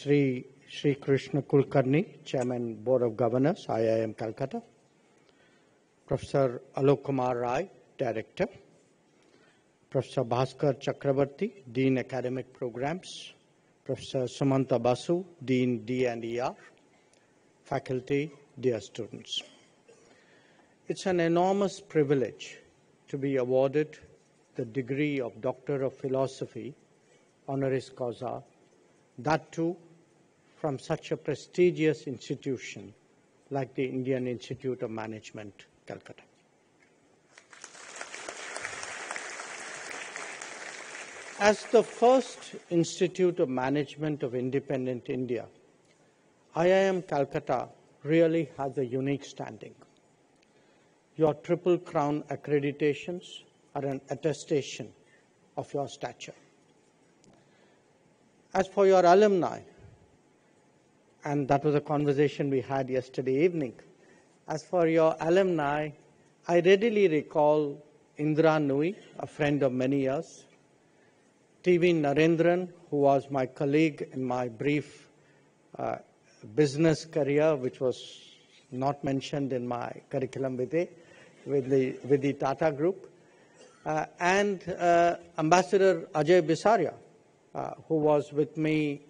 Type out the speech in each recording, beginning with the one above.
Sri Krishna Kulkarni, Chairman, Board of Governors, IIM Calcutta. Professor Alok Kumar Rai, Director. Professor Bhaskar Chakrabarti, Dean Academic Programs. Professor Sumanta Basu, Dean D&ER. Faculty, dear students. It's an enormous privilege to be awarded the degree of Doctor of Philosophy, honoris causa, that too from such a prestigious institution like the Indian Institute of Management, Calcutta. As the first Institute of Management of independent India, IIM Calcutta really has a unique standing. Your Triple Crown accreditations are an attestation of your stature. As for your alumni, and that was a conversation we had yesterday evening, as for your alumni, I readily recall Indra Nui, a friend of many years, TV Narendran, who was my colleague in my brief business career, which was not mentioned in my curriculum vitae with the Tata Group, and Ambassador Ajay Bisaria, who was with me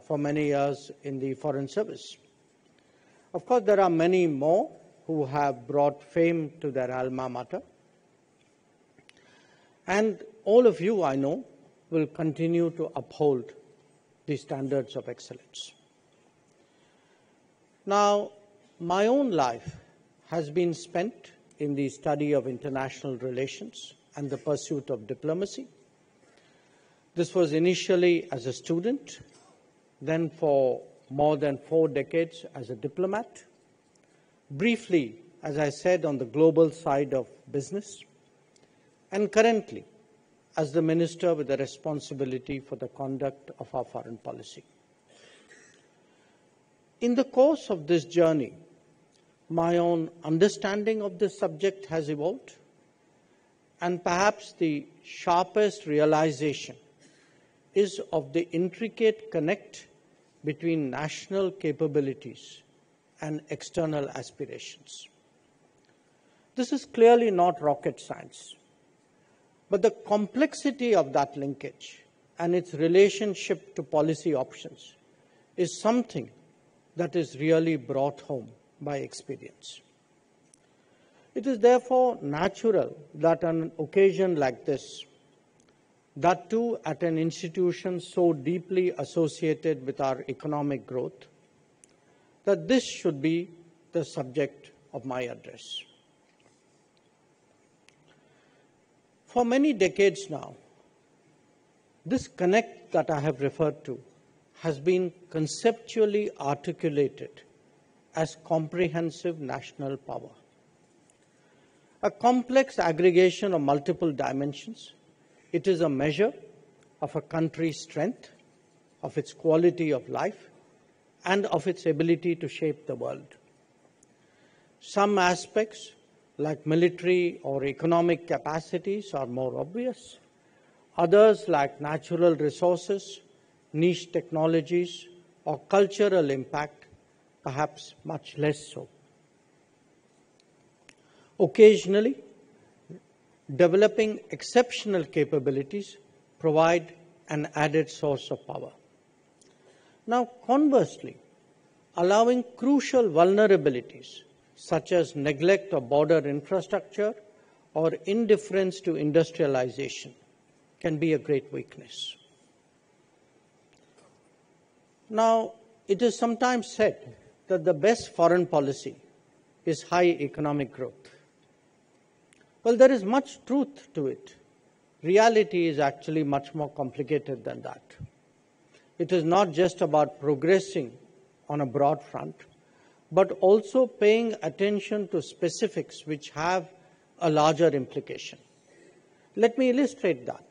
for many years in the Foreign Service. Of course, there are many more who have brought fame to their alma mater. And all of you, I know, will continue to uphold the standards of excellence. Now, my own life has been spent in the study of international relations and the pursuit of diplomacy. This was initially as a student, then for more than 4 decades as a diplomat, briefly, as I said, on the global side of business, and currently as the minister with the responsibility for the conduct of our foreign policy. In the course of this journey, my own understanding of this subject has evolved, and perhaps the sharpest realization is of the intricate connect between national capabilities and external aspirations. This is clearly not rocket science, but the complexity of that linkage and its relationship to policy options is something that is really brought home by experience. It is therefore natural that on an occasion like this, that too at an institution so deeply associated with our economic growth, that this should be the subject of my address. For many decades now, this connect that I have referred to has been conceptually articulated as comprehensive national power, a complex aggregation of multiple dimensions. It is a measure of a country's strength, of its quality of life, and of its ability to shape the world. Some aspects, like military or economic capacities, are more obvious. Others, like natural resources, niche technologies, or cultural impact, perhaps much less so. Occasionally, developing exceptional capabilities provide an added source of power. Now, conversely, allowing crucial vulnerabilities such as neglect of border infrastructure or indifference to industrialization can be a great weakness. Now, it is sometimes said that the best foreign policy is high economic growth. Well, there is much truth to it. Reality is actually much more complicated than that. It is not just about progressing on a broad front, but also paying attention to specifics which have a larger implication. Let me illustrate that.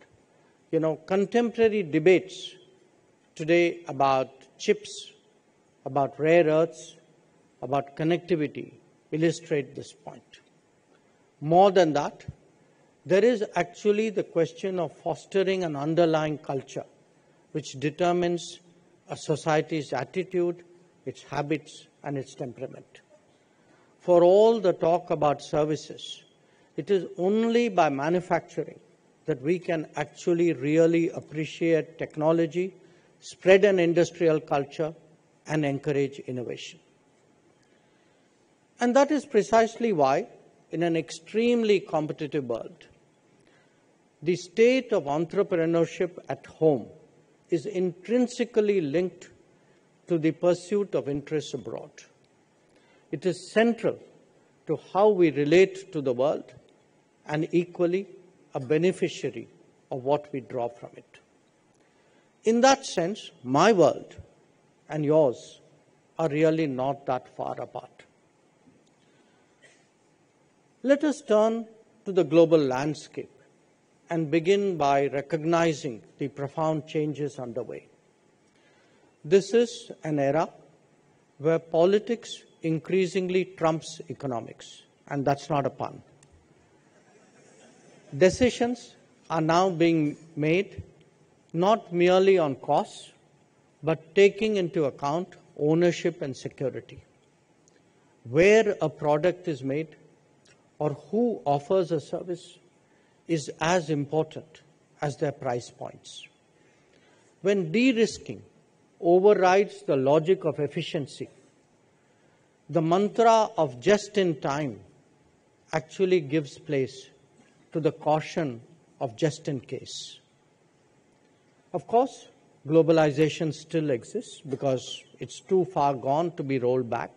Contemporary debates today about chips, about rare earths, about connectivity illustrate this point. More than that, there is actually the question of fostering an underlying culture which determines a society's attitude, its habits, and its temperament. For all the talk about services, it is only by manufacturing that we can actually really appreciate technology, spread an industrial culture, and encourage innovation. And that is precisely why, in an extremely competitive world, the state of entrepreneurship at home is intrinsically linked to the pursuit of interests abroad. It is central to how we relate to the world and equally a beneficiary of what we draw from it. In that sense, my world and yours are really not that far apart. Let us turn to the global landscape and begin by recognizing the profound changes underway. This is an era where politics increasingly trumps economics, and that's not a pun. Decisions are now being made not merely on costs, but taking into account ownership and security. Where a product is made or who offers a service is as important as their price points. When de-risking overrides the logic of efficiency, the mantra of just in time actually gives place to the caution of just in case. Of course, globalization still exists because it's too far gone to be rolled back.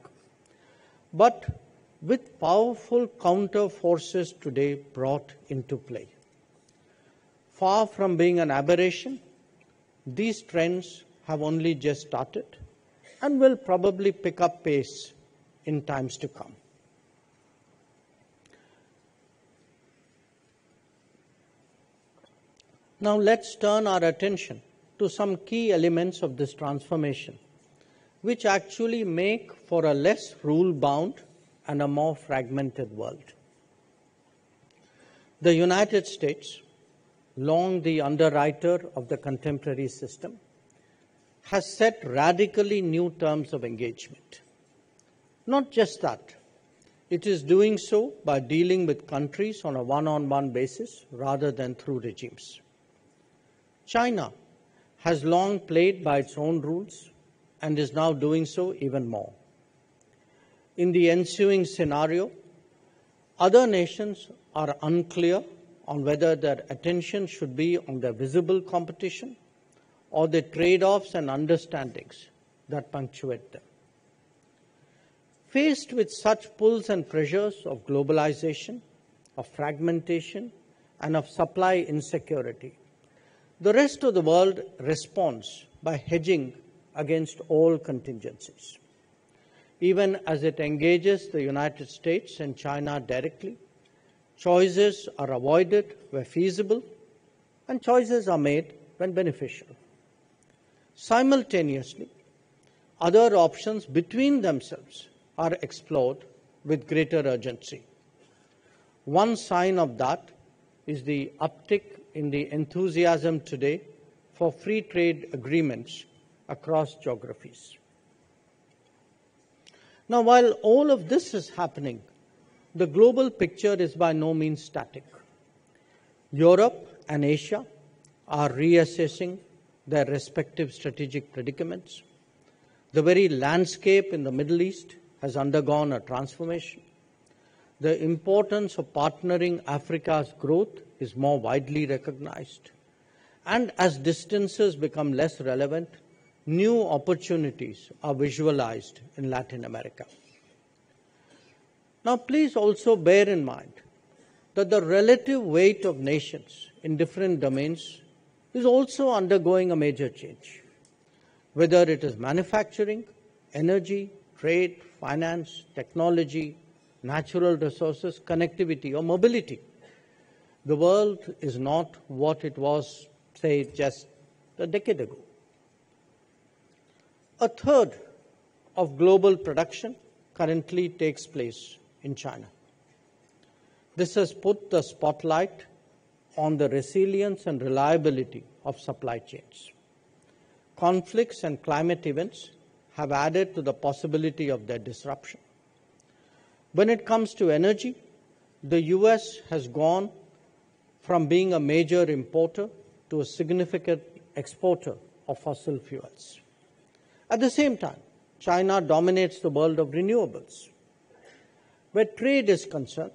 But with powerful counter forces today brought into play, far from being an aberration, these trends have only just started and will probably pick up pace in times to come. Now let's turn our attention to some key elements of this transformation, which actually make for a less rule-bound and a more fragmented world. The United States, long the underwriter of the contemporary system, has set radically new terms of engagement. Not just that, it is doing so by dealing with countries on a one-on-one basis rather than through regimes. China has long played by its own rules and is now doing so even more. In the ensuing scenario, other nations are unclear on whether their attention should be on the visible competition or the trade-offs and understandings that punctuate them. Faced with such pulls and pressures of globalization, of fragmentation, and of supply insecurity, the rest of the world responds by hedging against all contingencies. Even as it engages the United States and China directly, choices are avoided where feasible, and choices are made when beneficial. Simultaneously, other options between themselves are explored with greater urgency. One sign of that is the uptick in the enthusiasm today for free trade agreements across geographies. Now, while all of this is happening, the global picture is by no means static. Europe and Asia are reassessing their respective strategic predicaments. The very landscape in the Middle East has undergone a transformation. The importance of partnering Africa's growth is more widely recognized. And as distances become less relevant, new opportunities are visualized in Latin America. Now, please also bear in mind that the relative weight of nations in different domains is also undergoing a major change. Whether it is manufacturing, energy, trade, finance, technology, natural resources, connectivity, or mobility, the world is not what it was, say, just a decade ago. A third of global production currently takes place in China. This has put the spotlight on the resilience and reliability of supply chains. conflicts and climate events have added to the possibility of their disruption. When it comes to energy, the US has gone from being a major importer to a significant exporter of fossil fuels. At the same time, China dominates the world of renewables. Where trade is concerned,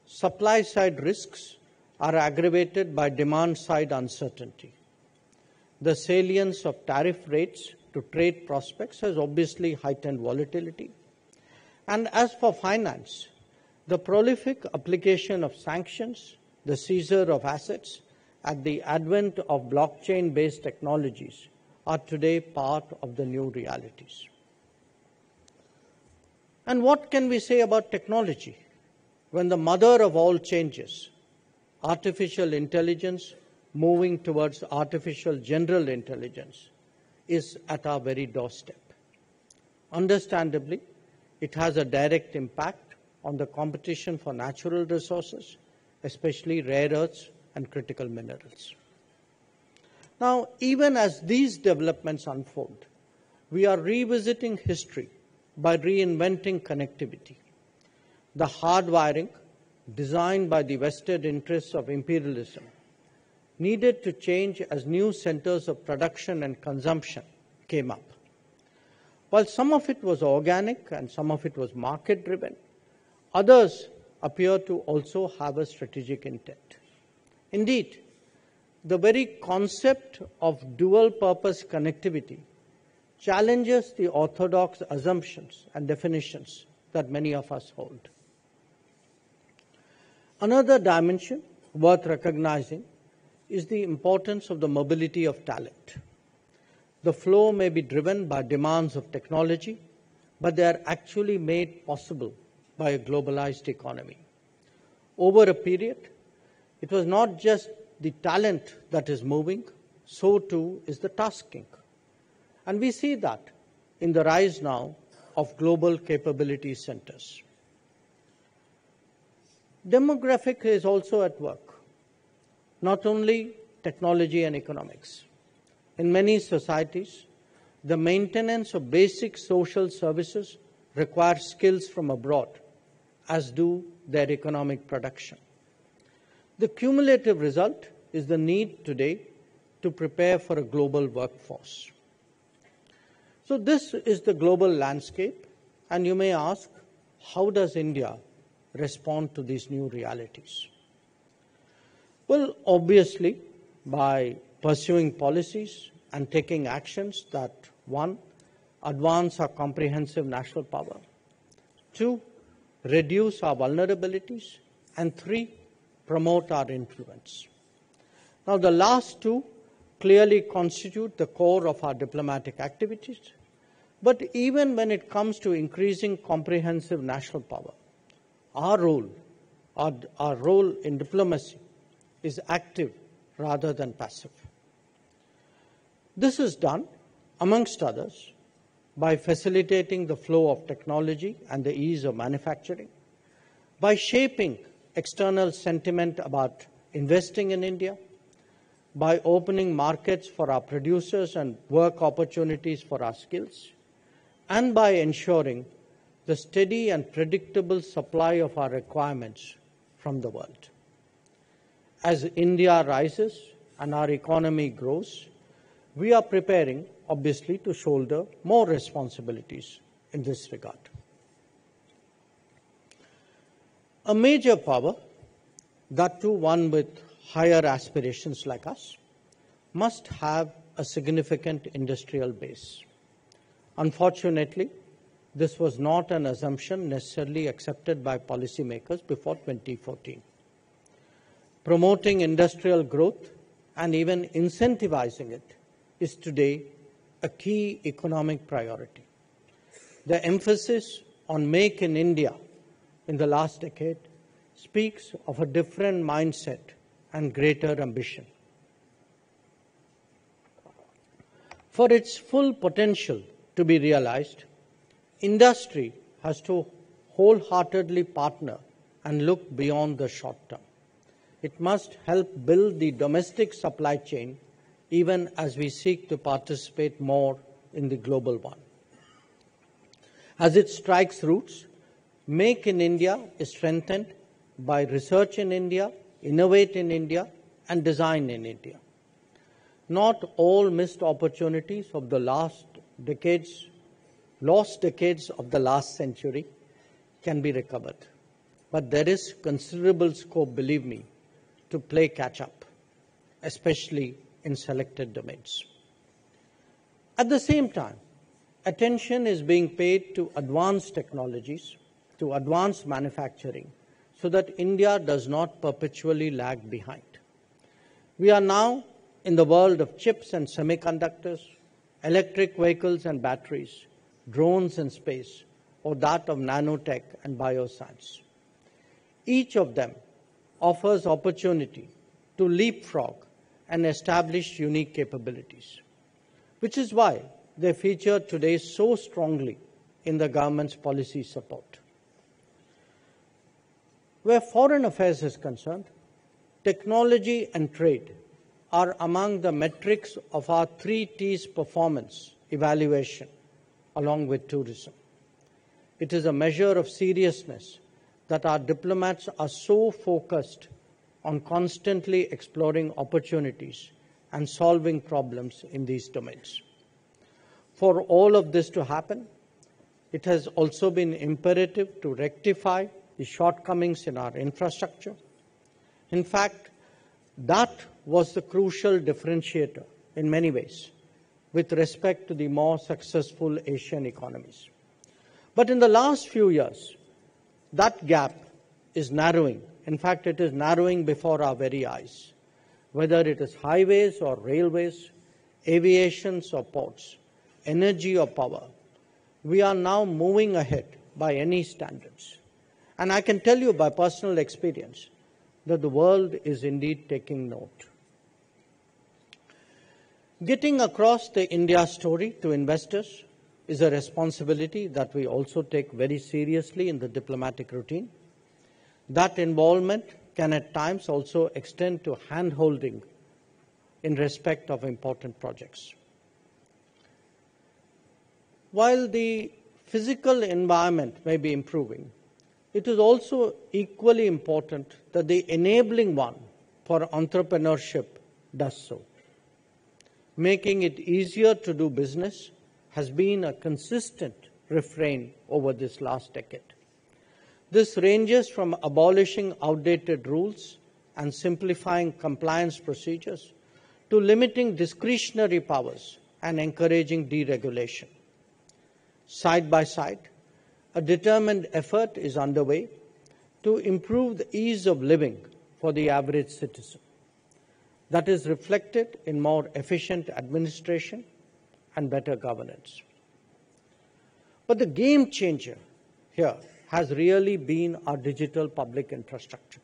supply-side risks are aggravated by demand-side uncertainty. The salience of tariff rates to trade prospects has obviously heightened volatility. And as for finance, the prolific application of sanctions, the seizure of assets, and the advent of blockchain-based technologies are today part of the new realities. And what can we say about technology when the mother of all changes, artificial intelligence moving towards artificial general intelligence, is at our very doorstep? Understandably, it has a direct impact on the competition for natural resources, especially rare earths and critical minerals. Now, even as these developments unfold, we are revisiting history by reinventing connectivity. The hardwiring, designed by the vested interests of imperialism, needed to change as new centers of production and consumption came up. While some of it was organic and some of it was market-driven, others appear to also have a strategic intent. Indeed, the very concept of dual-purpose connectivity challenges the orthodox assumptions and definitions that many of us hold. Another dimension worth recognizing is the importance of the mobility of talent. The flow may be driven by demands of technology, but they are actually made possible by a globalized economy. Over a period, it was not just the talent that is moving, so too is the tasking. And we see that in the rise now of global capability centers. Demographic is also at work, not only technology and economics. In many societies, the maintenance of basic social services requires skills from abroad, as do their economic production. The cumulative result is the need today to prepare for a global workforce. So this is the global landscape, and you may ask, how does India respond to these new realities? Well, obviously, by pursuing policies and taking actions that, one, advance our comprehensive national power, two, reduce our vulnerabilities, and three, promote our influence. Now, the last two clearly constitute the core of our diplomatic activities, but even when it comes to increasing comprehensive national power, our role in diplomacy is active rather than passive. This is done, amongst others, by facilitating the flow of technology and the ease of manufacturing, by shaping external sentiment about investing in India, by opening markets for our producers and work opportunities for our skills, and by ensuring the steady and predictable supply of our requirements from the world. As India rises and our economy grows, we are preparing, obviously, to shoulder more responsibilities in this regard. A major power, that too one with higher aspirations like us, must have a significant industrial base. Unfortunately, this was not an assumption necessarily accepted by policymakers before 2014. Promoting industrial growth and even incentivizing it is today a key economic priority. The emphasis on Make in India in the last decade speaks of a different mindset and greater ambition. For its full potential to be realized, industry has to wholeheartedly partner and look beyond the short term. It must help build the domestic supply chain even as we seek to participate more in the global one. As it strikes roots, Make in India is strengthened by Research in India, Innovate in India, and Design in India. Not all missed opportunities of the lost decades of the last century can be recovered. But there is considerable scope, believe me, to play catch-up, especially in selected domains. At the same time, attention is being paid to advanced technologies, to advanced manufacturing, so that India does not perpetually lag behind. We are now in the world of chips and semiconductors, electric vehicles and batteries, drones and space, or that of nanotech and bioscience. Each of them offers opportunity to leapfrog and establish unique capabilities, which is why they feature today so strongly in the government's policy support. Where foreign affairs is concerned, technology and trade are among the metrics of our 3 T's performance evaluation, along with tourism. It is a measure of seriousness that our diplomats are so focused on constantly exploring opportunities and solving problems in these domains. For all of this to happen, it has also been imperative to rectify the shortcomings in our infrastructure. In fact, that was the crucial differentiator in many ways with respect to the more successful Asian economies. But in the last few years, that gap is narrowing. In fact, it is narrowing before our very eyes. Whether it is highways or railways, aviations or ports, energy or power, we are now moving ahead by any standards. And I can tell you by personal experience that the world is indeed taking note. Getting across the India story to investors is a responsibility that we also take very seriously in the diplomatic routine. That involvement can at times also extend to hand-holding in respect of important projects. While the physical environment may be improving, it is also equally important that the enabling one for entrepreneurship does so. Making it easier to do business has been a consistent refrain over this last decade. This ranges from abolishing outdated rules and simplifying compliance procedures to limiting discretionary powers and encouraging deregulation. Side by side, a determined effort is underway to improve the ease of living for the average citizen. That is reflected in more efficient administration and better governance. But the game changer here has really been our digital public infrastructure.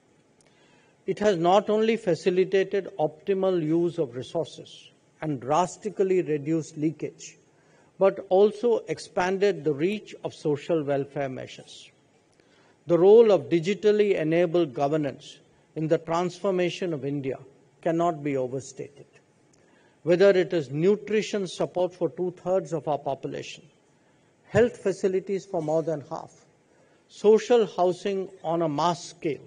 It has not only facilitated optimal use of resources and drastically reduced leakage, but also expanded the reach of social welfare measures. The role of digitally enabled governance in the transformation of India cannot be overstated. Whether it is nutrition support for 2/3 of our population, health facilities for more than half, social housing on a mass scale,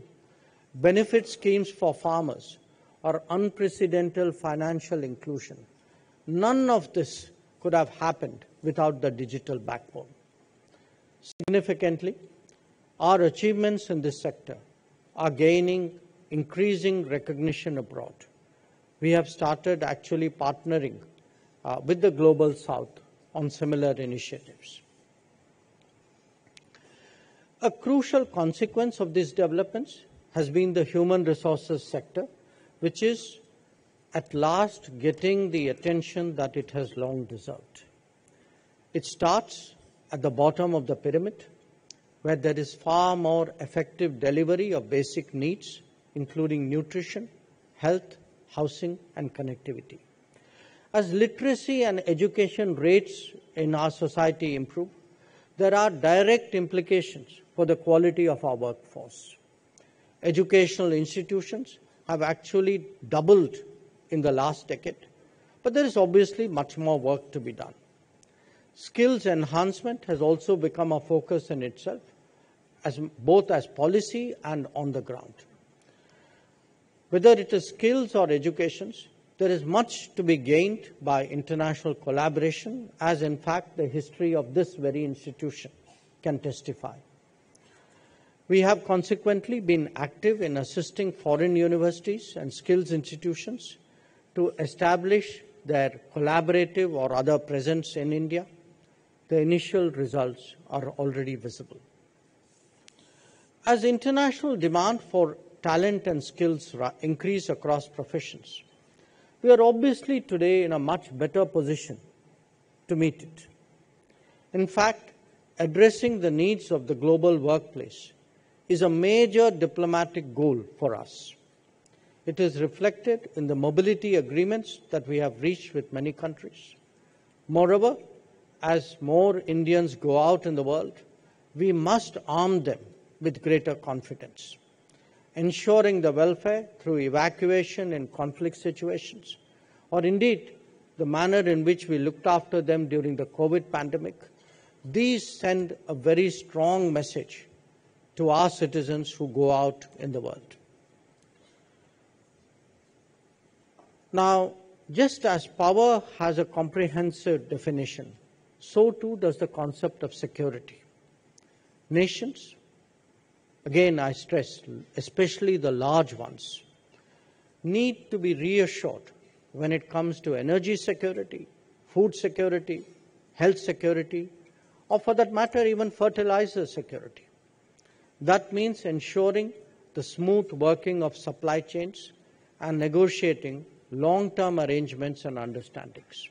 benefit schemes for farmers, or unprecedented financial inclusion, none of this could have happened without the digital backbone. Significantly, our achievements in this sector are gaining increasing recognition abroad. We have started actually partnering with the Global South on similar initiatives. A crucial consequence of these developments has been the human resources sector, which is at last getting the attention that it has long deserved. It starts at the bottom of the pyramid, where there is far more effective delivery of basic needs, including nutrition, health, housing, and connectivity. As literacy and education rates in our society improve, there are direct implications for the quality of our workforce. Educational institutions have actually doubled in the last decade, But there is obviously much more work to be done. Skills enhancement has also become a focus in itself, both as policy and on the ground. Whether it is skills or educations, there is much to be gained by international collaboration, as in fact the history of this very institution can testify. We have consequently been active in assisting foreign universities and skills institutions to establish their collaborative or other presence in India. The initial results are already visible. As international demand for talent and skills increase across professions, we are obviously today in a much better position to meet it. In fact, addressing the needs of the global workplace is a major diplomatic goal for us. It is reflected in the mobility agreements that we have reached with many countries. Moreover, as more Indians go out in the world, we must arm them with greater confidence, ensuring the welfare through evacuation in conflict situations, or indeed the manner in which we looked after them during the COVID pandemic. These send a very strong message to our citizens who go out in the world. Now, just as power has a comprehensive definition, so too does the concept of security. Nations, again I stress, especially the large ones, need to be reassured when it comes to energy security, food security, health security, or for that matter even fertilizer security. That means ensuring the smooth working of supply chains and negotiating long-term arrangements and understandings.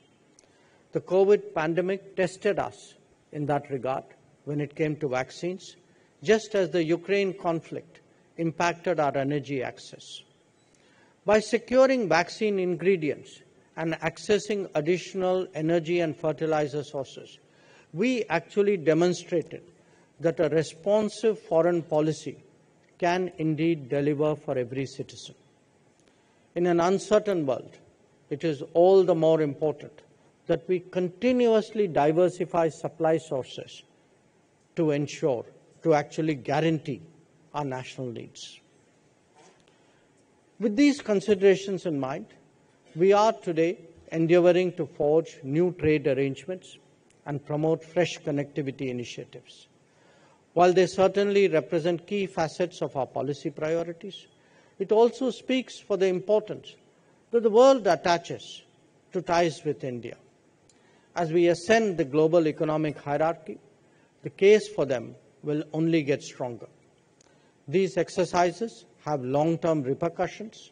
The COVID pandemic tested us in that regard when it came to vaccines, just as the Ukraine conflict impacted our energy access. By securing vaccine ingredients and accessing additional energy and fertilizer sources, we actually demonstrated that a responsive foreign policy can indeed deliver for every citizen. In an uncertain world, it is all the more important that we continuously diversify supply sources to ensure, to actually guarantee our national needs. With these considerations in mind, we are today endeavoring to forge new trade arrangements and promote fresh connectivity initiatives. While they certainly represent key facets of our policy priorities, it also speaks for the importance that the world attaches to ties with India. As we ascend the global economic hierarchy, the case for them will only get stronger. These exercises have long-term repercussions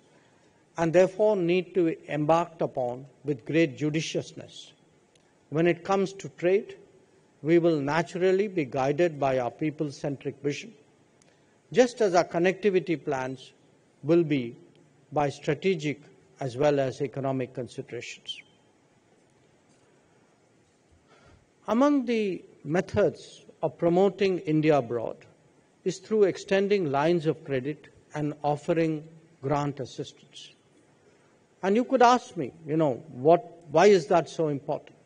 and therefore need to be embarked upon with great judiciousness. When it comes to trade, we will naturally be guided by our people-centric vision, just as our connectivity plans will be by strategic as well as economic considerations. Among the methods of promoting India abroad is through extending lines of credit and offering grant assistance. And you could ask me, why is that so important?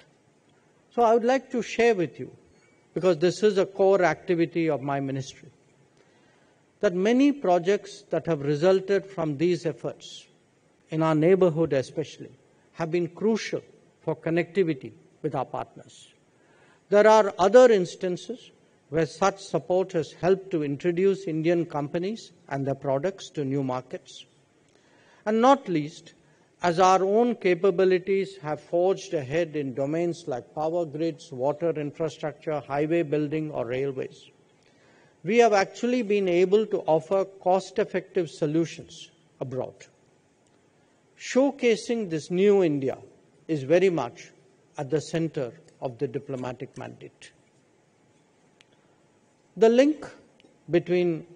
So I would like to share with you, because this is a core activity of my ministry, that many projects that have resulted from these efforts, in our neighborhood especially, have been crucial for connectivity with our partners. There are other instances where such support has helped to introduce Indian companies and their products to new markets. And not least, as our own capabilities have forged ahead in domains like power grids, water infrastructure, highway building, or railways, we have actually been able to offer cost-effective solutions abroad. Showcasing this new India is very much at the center of the diplomatic mandate. The link between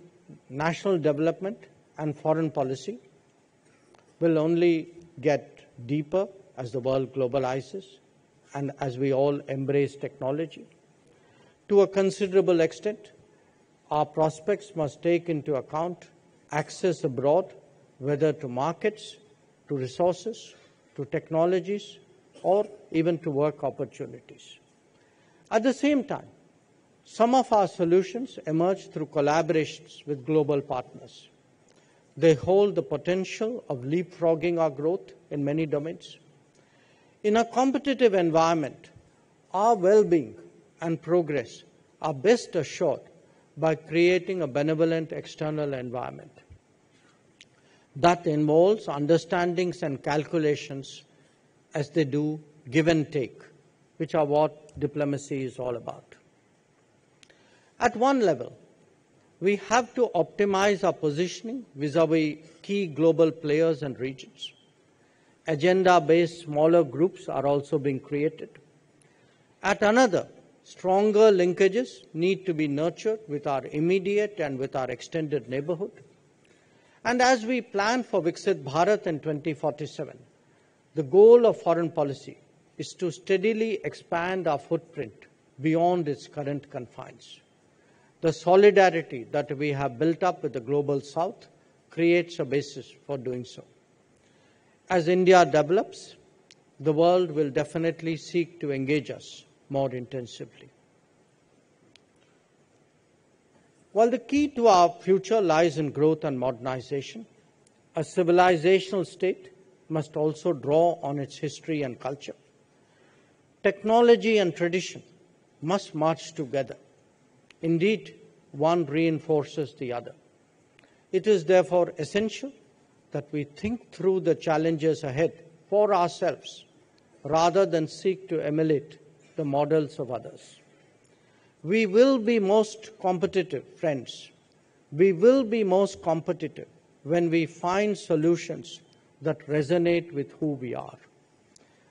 national development and foreign policy will only get deeper as the world globalizes and as we all embrace technology. To a considerable extent, our prospects must take into account access abroad, whether to markets, to resources, to technologies, or even to work opportunities. At the same time, some of our solutions emerge through collaborations with global partners. They hold the potential of leapfrogging our growth in many domains. In a competitive environment, our well-being and progress are best assured by creating a benevolent external environment that involves understandings and calculations as they do give and take, which are what diplomacy is all about. At one level, we have to optimize our positioning vis-à-vis key global players and regions. Agenda-based smaller groups are also being created. At another, stronger linkages need to be nurtured with our immediate and with our extended neighborhood. And as we plan for Viksit Bharat in 2047, the goal of foreign policy is to steadily expand our footprint beyond its current confines. The solidarity that we have built up with the Global South creates a basis for doing so. As India develops, the world will definitely seek to engage us more intensively. While the key to our future lies in growth and modernization, a civilizational state must also draw on its history and culture. Technology and tradition must march together. Indeed, one reinforces the other. It is therefore essential that we think through the challenges ahead for ourselves rather than seek to emulate the models of others. We will be most competitive, friends. We will be most competitive when we find solutions that resonate with who we are.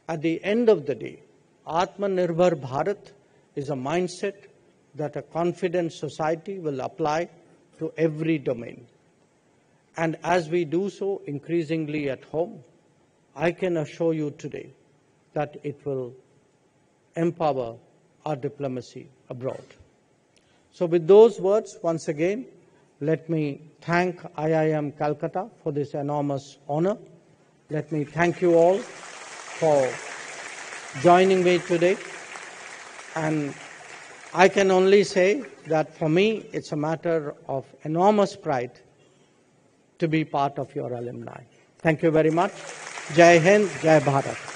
At the end of the day, Atmanirbhar Bharat is a mindset that a confident society will apply to every domain. And as we do so increasingly at home, I can assure you today that it will empower our diplomacy abroad. So with those words, once again, let me thank IIM Calcutta for this enormous honor. Let me thank you all for joining me today. And I can only say that for me, it's a matter of enormous pride to be part of your alumni. Thank you very much. Jai Hind, Jai Bharat.